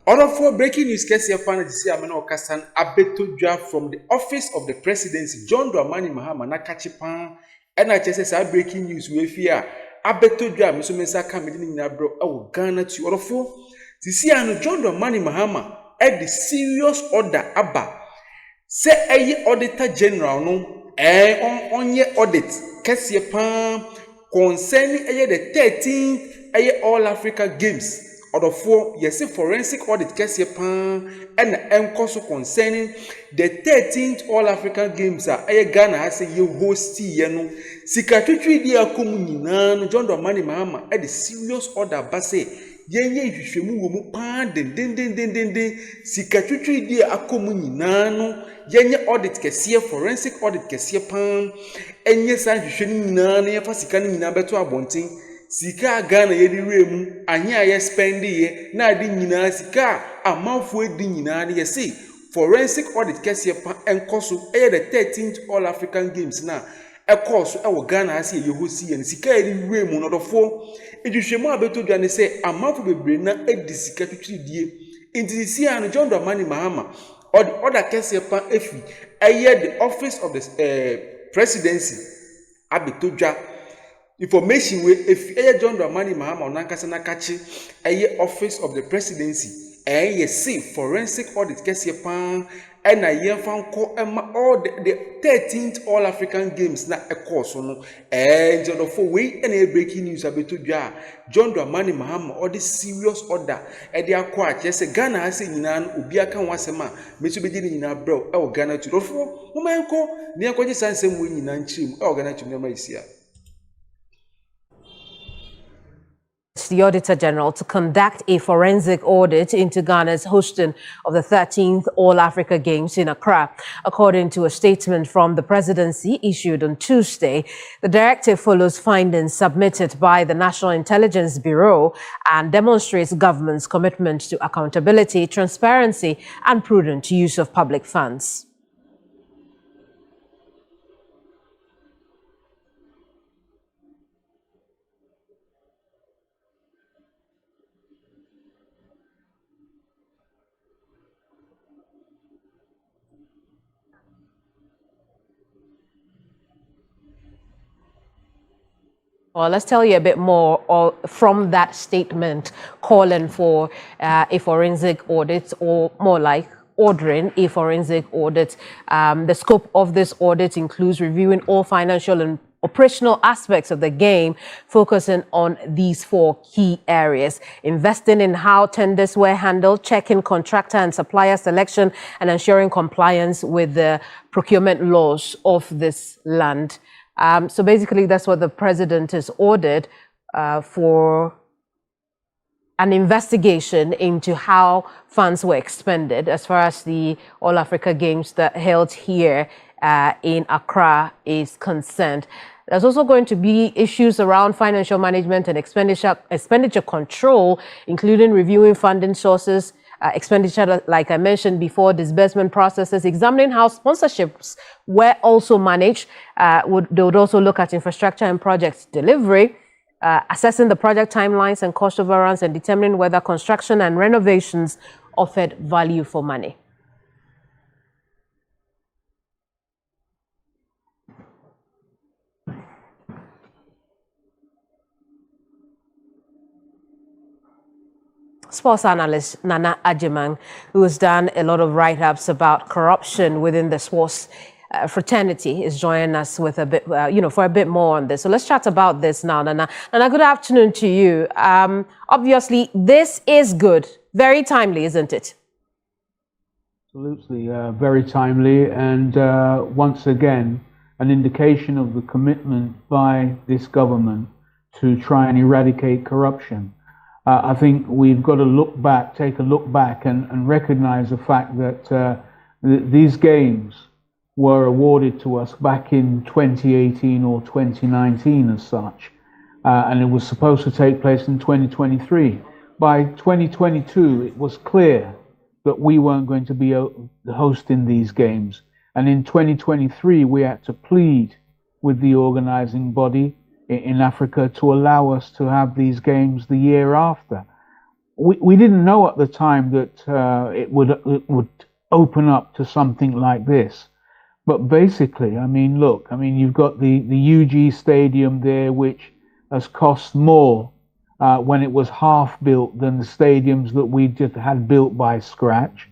Order for breaking news, Kessie Pana Amano Kasan Abeto draft from the office of the presidency, John Dramani Mahama Nakachipan, and I just say breaking news with fear. Abeto draft, Mr. Mesa Kamini Nabro, oh Ghana to order for. Tisiano John Dramani Mahama at the serious order Abba. Say a auditor general no, on your audit, Kessie Pan concerning the 13th All Africa Games. Order for yes, forensic audit Kessie Pan and encoso concerning the 13th All African Games Ghana has a host yeno. Secretary dia komunina John Dramani Mahama at the serious order base yenye hwehwemu wo mu pan den Secretary dia akomunina no yenye audit Kessie forensic audit Kessie Pan enye san hwehwenu nyina na yefa sika nyina beto abonten sika Ghana yedi remu anye aye spendi ye na adi nyina sika amanfo edi nyina ne yesi forensic audit Kessie Pan enkoso eye the 13th All African Games na ekoso ewo Ghana ase ye hosi ye sika yedi remu no dofo edwhwemu abeto dwa ne se amanfo bebre na edi sika twitwidie intisi an John Dramani Mahama or the order Kessie Pan efi eye the office of the presidency abeto dwa information we if John Dramani Mahama onankasa nakachi office of the presidency see forensic audit Kessie Pan and a fan ko all the 13th All African Games na course no and for we any breaking news abeto dwa John Dramani Mahama all the serious order the akwa say Ghana ase nyina no obi aka wasema meso be di nyina bro Ghana to do for mo manko ne akwaje sansem we nyina nchirim Ghana to nema isia. The Auditor General to conduct a forensic audit into Ghana's hosting of the 13th All Africa Games in Accra. According to a statement from the presidency issued on Tuesday, the directive follows findings submitted by the National Intelligence Bureau and demonstrates government's commitment to accountability, transparency, and prudent use of public funds. Well, let's tell you a bit more from that statement calling for a forensic audit, or more like ordering a forensic audit. The scope of this audit includes reviewing all financial and operational aspects of the game, focusing on these 4 key areas: investing in how tenders were handled, checking contractor and supplier selection, and ensuring compliance with the procurement laws of this land. So basically, that's what the president has ordered for an investigation into how funds were expended as far as the All Africa Games that held here in Accra is concerned. There's also going to be issues around financial management and expenditure control, including reviewing funding sources, expenditure, like I mentioned before, disbursement processes, examining how sponsorships were also managed. They would also look at infrastructure and project delivery, assessing the project timelines and cost overruns, and determining whether construction and renovations offered value for money. Sports analyst Nana Agyemang, who has done a lot of write-ups about corruption within the sports fraternity, is joining us with a bit, for a bit more on this. So let's chat about this now, Nana. Nana, good afternoon to you. Obviously, this is good, very timely, isn't it? Absolutely, very timely, and once again, an indication of the commitment by this government to try and eradicate corruption. I think we've got to look back, take a look back and recognize the fact that these games were awarded to us back in 2018 or 2019 as such, and it was supposed to take place in 2023. By 2022, it was clear that we weren't going to be hosting these games. And in 2023, we had to plead with the organizing body in Africa to allow us to have these games the year after. we didn't know at the time that it would open up to something like this. But basically, I mean, look, I mean, you've got the UG Stadium there, which has cost more when it was half built than the stadiums that we just had built by scratch.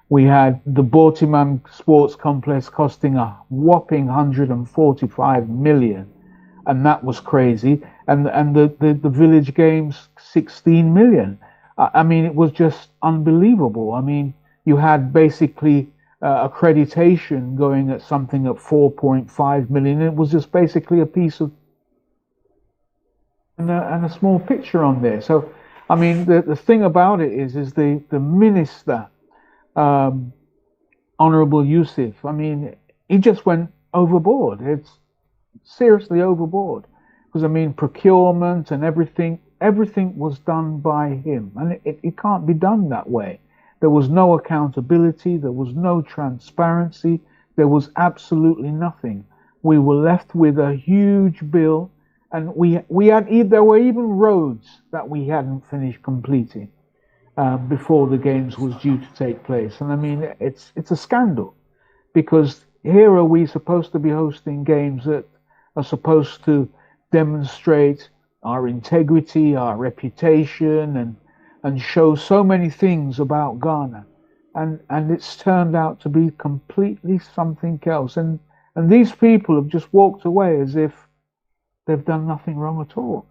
We had the Baltimore Sports Complex costing a whopping 145 million, and that was crazy. And the Village Games, 16 million. I mean, it was just unbelievable. I mean, you had basically accreditation going at something at 4.5 million. It was just basically a piece of and a small picture on there. So, I mean, the thing about it is the minister, Honorable Yusuf, I mean, he just went overboard. It's seriously overboard. Because, I mean, procurement and everything was done by him. And it can't be done that way. There was no accountability. There was no transparency. There was absolutely nothing. We were left with a huge bill. And there were even roads that we hadn't finished completing before the games was due to take place. And I mean, it's a scandal, because here are we supposed to be hosting games that are supposed to demonstrate our integrity, our reputation, and show so many things about Ghana, and it's turned out to be completely something else. And these people have just walked away as if they've done nothing wrong at all.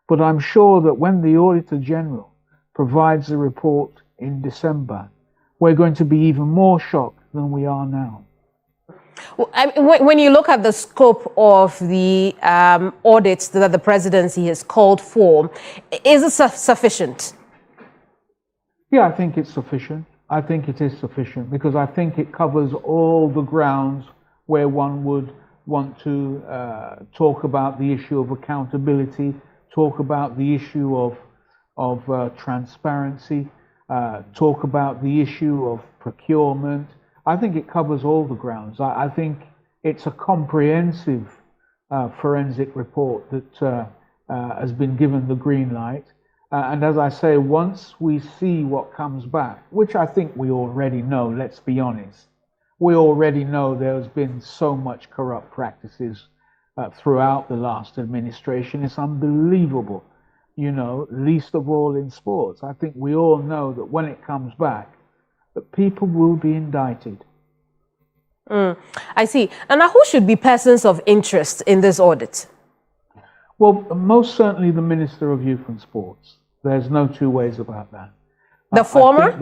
But I'm sure that when the Auditor General provides a report in December, we're going to be even more shocked than we are now. Well, I mean, when you look at the scope of the audits that the presidency has called for, is it sufficient? Yeah, I think it's sufficient. I think it is sufficient, because I think it covers all the grounds where one would want to talk about the issue of accountability, talk about the issue of transparency, talk about the issue of procurement. I think it covers all the grounds. I think it's a comprehensive forensic report that has been given the green light. And as I say, once we see what comes back, which I think we already know, let's be honest, we already know there's been so much corrupt practices throughout the last administration. It's unbelievable, you know, least of all in sports. I think we all know that when it comes back, that people will be indicted. I see. And now, who should be persons of interest in this audit? Well, most certainly the Minister of Youth and Sports. There's no two ways about that. The former?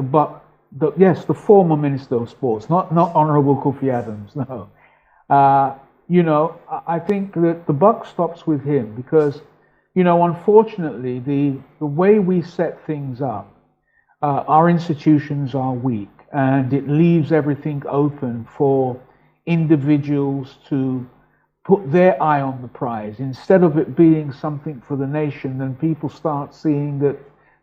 Yes, the former Minister of Sports, not Honourable Kofi Adams, no. You know, I think that the buck stops with him, because, you know, unfortunately, the way we set things up, our institutions are weak, and it leaves everything open for individuals to put their eye on the prize. Instead of it being something for the nation, then people start seeing that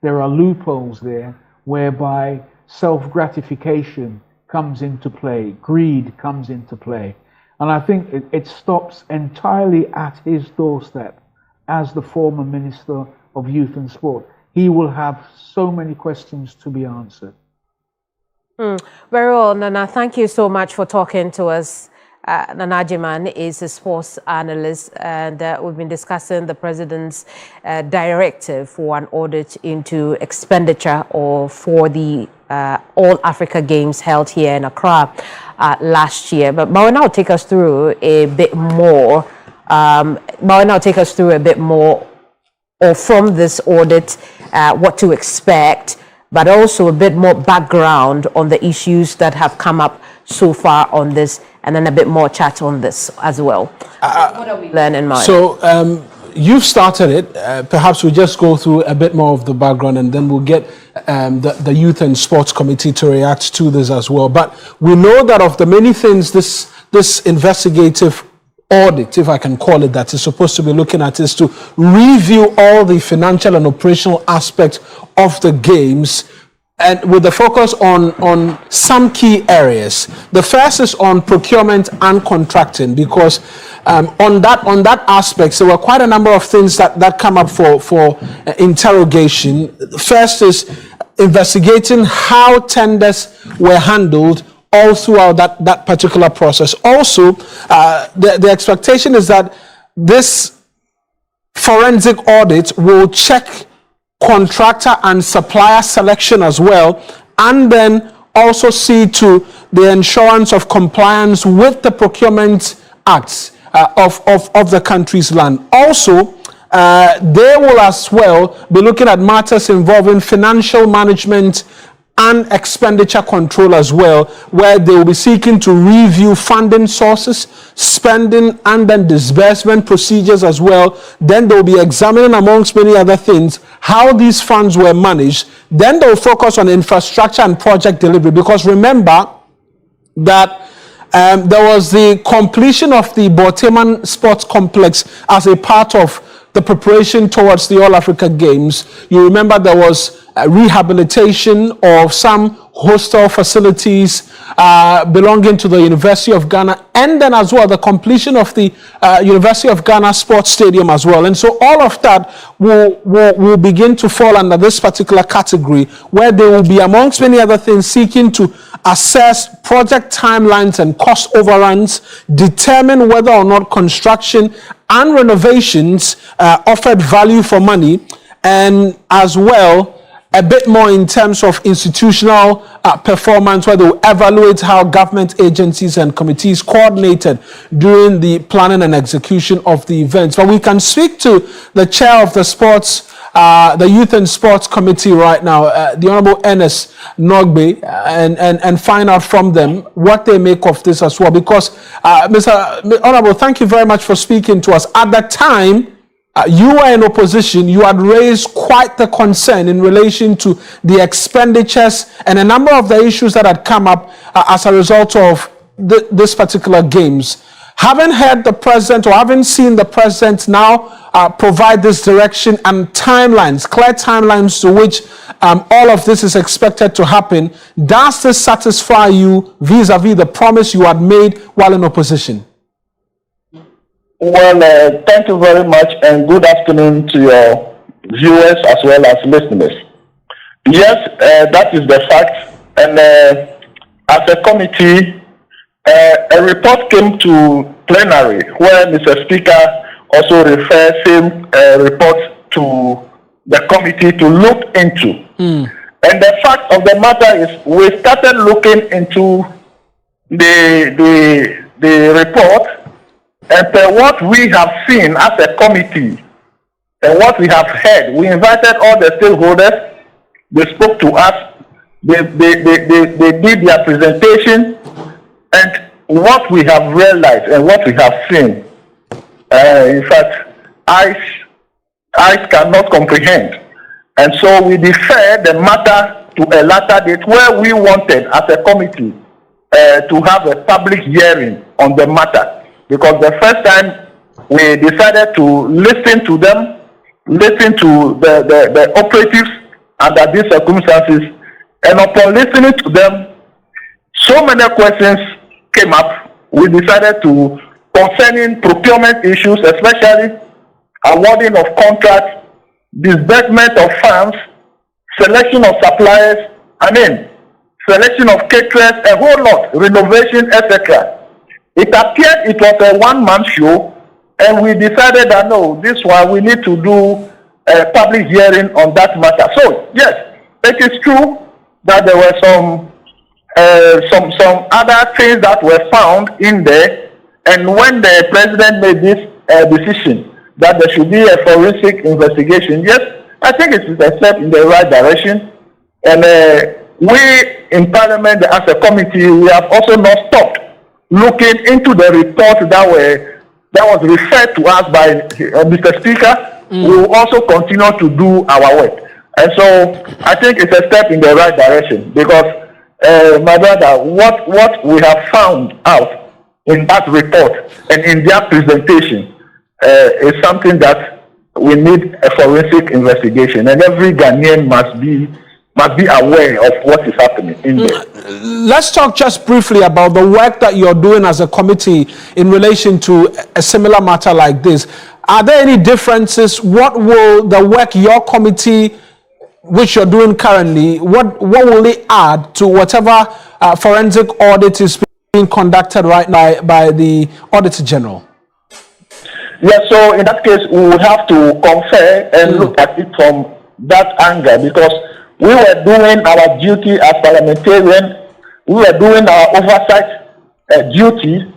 there are loopholes there whereby self-gratification comes into play, greed comes into play. And I think it stops entirely at his doorstep as the former Minister of Youth and Sport. He will have so many questions to be answered. Very well, Nana. Thank you so much for talking to us. Nana Jiman is a sports analyst, and we've been discussing the president's directive for an audit into expenditure or for the All Africa Games held here in Accra last year. But Mawa now take us through a bit more. Or from this audit, what to expect, but also a bit more background on the issues that have come up so far on this, and then a bit more chat on this as well. What are we learning, Mark? So you've started it. Perhaps we'll just go through a bit more of the background, and then we'll get the Youth and Sports Committee to react to this as well. But we know that of the many things this investigative audit, if I can call it that, is supposed to be looking at, is to review all the financial and operational aspects of the games, and with the focus on some key areas. The first is on procurement and contracting, because on that aspect, there were quite a number of things that come up for interrogation. First is investigating how tenders were handled all throughout that particular process. Also, the expectation is that this forensic audit will check contractor and supplier selection as well, and then also see to the assurance of compliance with the procurement acts of the country's land. Also, they will as well be looking at matters involving financial management and expenditure control as well, where they will be seeking to review funding sources, spending, and then disbursement procedures as well. Then they'll be examining, amongst many other things, how these funds were managed. Then they'll focus on infrastructure and project delivery, because remember that there was the completion of the Borteman Sports Complex as a part of the preparation towards the All Africa Games. You remember there was rehabilitation of some hostel facilities belonging to the University of Ghana, and then as well the completion of the University of Ghana Sports Stadium as well. And so all of that will begin to fall under this particular category, where they will be, amongst many other things, seeking to assess project timelines and cost overruns, determine whether or not construction and renovations offered value for money, and as well a bit more in terms of institutional performance, where they will evaluate how government agencies and committees coordinated during the planning and execution of the events. But we can speak to the chair of the sports, the Youth and Sports Committee right now, the Honorable Ernest Nogbe, and find out from them what they make of this as well. Because, Mr. Honorable, thank you very much for speaking to us. At the time, you were in opposition. You had raised quite the concern in relation to the expenditures and a number of the issues that had come up as a result of this particular games. Having heard the president, or having seen the president now provide this direction and timelines, clear timelines to which all of this is expected to happen, does this satisfy you vis-a-vis the promise you had made while in opposition? Well, thank you very much, and good afternoon to your viewers as well as listeners. Yes, that is the fact, and as a committee, a report came to plenary where Mr. Speaker also referred same report to the committee to look into. And the fact of the matter is, we started looking into the report. And what we have seen as a committee and what we have heard, we invited all the stakeholders. They spoke to us. They did their presentation. And what we have realized and what we have seen, in fact, eyes cannot comprehend. And so we deferred the matter to a later date, where we wanted, as a committee, to have a public hearing on the matter. Because the first time we decided to listen to them, listen to the operatives under these circumstances, and upon listening to them, so many questions came up. We decided to, concerning procurement issues, especially awarding of contracts, disbursement of funds, selection of suppliers, selection of caterers, a whole lot, renovation, etc. It appeared it was a one-man show, and we decided that no, this one we need to do a public hearing on that matter. So yes, it is true that there were some other things that were found in there, and when the president made this decision that there should be a forensic investigation, yes, I think it is a step in the right direction, and we in Parliament as a committee, we have also not stopped looking into the report that was referred to us by Mr. Speaker. We will also continue to do our work. And so I think it's a step in the right direction, because, my brother, what we have found out in that report and in their presentation is something that we need a forensic investigation, and every Ghanaian must be aware of what is happening in there. Let's talk just briefly about the work that you're doing as a committee in relation to a similar matter like this. Are there any differences? What will the work your committee which you're doing currently, what will it add to whatever forensic audit is being conducted right now by the Auditor General? Yes, so in that case, we would have to confer and look at it from that angle, because we were doing our duty as parliamentarians, we were doing our oversight duty.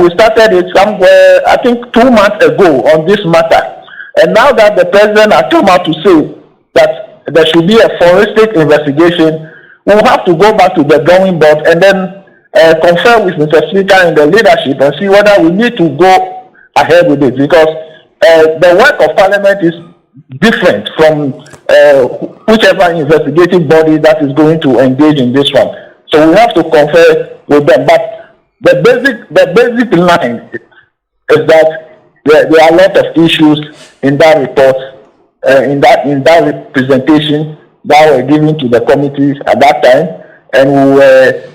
We started it somewhere, I think 2 months ago on this matter. And now that the president has come out to say that there should be a forensic investigation, we'll have to go back to the drawing board and then confer with Mr. Speaker and the leadership and see whether we need to go ahead with it, because the work of Parliament is different from whichever investigative body that is going to engage in this one. So we have to confer with them. But the basic line is that there are a lot of issues in that report, in that representation that were given to the committees at that time, and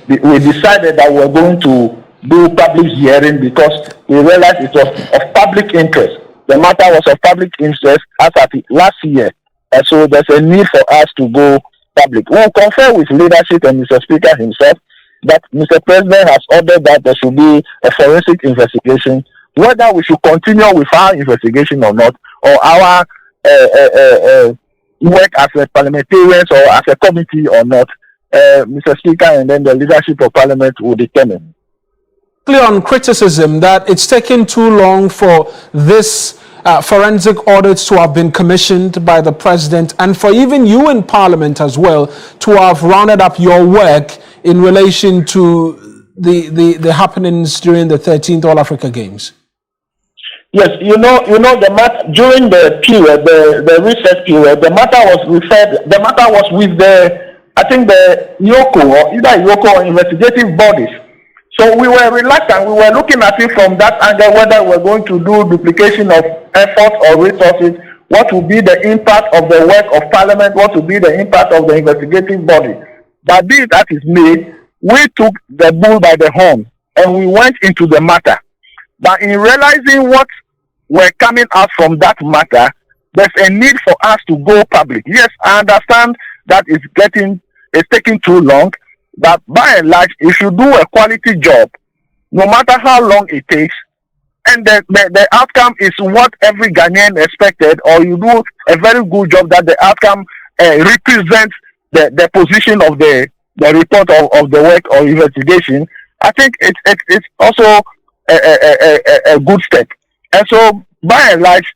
we decided that we were going to do public hearing because we realized it was of public interest. The matter was of public interest as at last year, and so there's a need for us to go public. We will confer with leadership and Mr. Speaker himself that Mr. President has ordered that there should be a forensic investigation. Whether we should continue with our investigation or not, or our work as a parliamentarians or as a committee or not, Mr. Speaker and then the leadership of Parliament will determine. On criticism that it's taken too long for this forensic audit to have been commissioned by the president, and for even you in Parliament as well to have rounded up your work in relation to the happenings during the 13th All Africa Games. Yes, you know the matter during the period, the recess period, the matter was with the, I think the YOCO or either YOCO or investigative bodies. So we were reluctant. We were looking at it from that angle, whether we're going to do duplication of effort or resources, what will be the impact of the work of Parliament, what will be the impact of the investigative body. But be that is made, we took the bull by the horn and we went into the matter. But in realizing what were coming out from that matter, there's a need for us to go public. Yes, I understand that it's taking too long, but by and large, if you do a quality job, no matter how long it takes, and the outcome is what every Ghanaian expected, or you do a very good job that the outcome represents the position of the report of the work or investigation, I think it's also a good step. And so, by and large,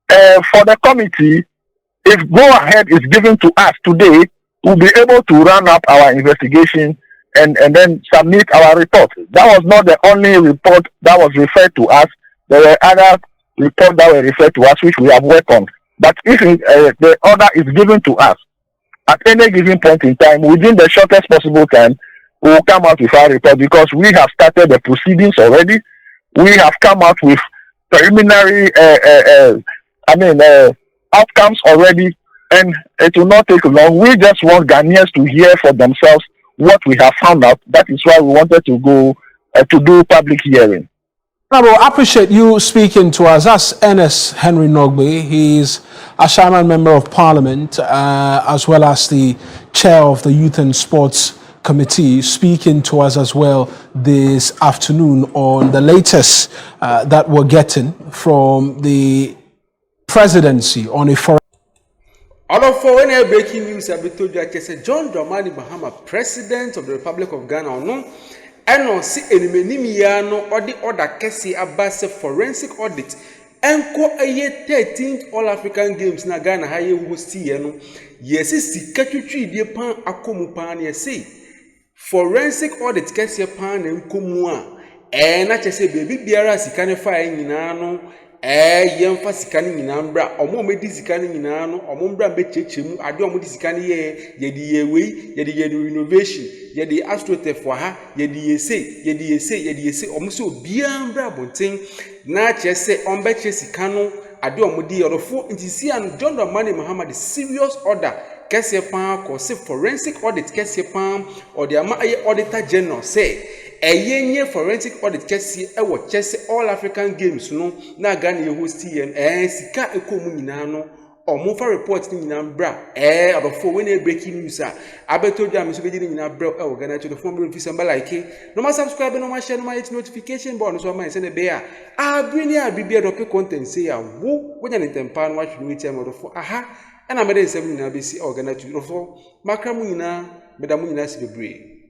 for the committee, if go ahead is given to us today, we'll be able to run up our investigation and then submit our report. That was not the only report that was referred to us. There were other reports that were referred to us, which we have worked on. But if the order is given to us at any given point in time, within the shortest possible time, we will come out with our report, because we have started the proceedings already. We have come out with preliminary outcomes already, and it will not take long. We just want Ghanaians to hear for themselves what we have found out. That is why we wanted to go to do public hearing. I appreciate you speaking to us. That's Ernest Henry Nogbe. He's a Shaman Member of Parliament, as well as the Chair of the Youth and Sports Committee, speaking to us as well this afternoon on the latest that we're getting from the presidency on a foreign. All of for any breaking news, I told you, I said John Dramani Mahama, President of the Republic of Ghana, no, and on see any or the order Kessi Abbas forensic audit, and co a year 13th All African Games na Ghana, how you will see, no, yes, it's the Katuchi de Pan Akomupan, yes, forensic audit Kessi Pan and Kumua, and I just say, baby, Biara, Sikane fire in Nano. Yemfa sikani nyinambra omo medi sikani nyinano omo mbra betechemu ade omo di sikani ye di yewe ye di renovation ye di astrotef wa ha ye di yese omo so biambra bonten na chese ombeche sikano ade omo di yorofo ntisi an John Dramani Mahama the serious order kese pan ko se forensic audit kese pan or the ama auditor general say yenye forensic audit kesi chese All African Games no na Ghana ye host yen sika ekomu nyina no or move for reports in Nambra, or the 4 when a breaking news. I bet told you I'm in a bro, Ghana to the form of December like no more subscribe, no more share, no more notification bonus or my send a bear. I bring you a BB content say, woo, when an intempan watch me tell me for aha, and I made a 7 in ABC or Ghana to the 4 Macramuna, Madamuna Sibri.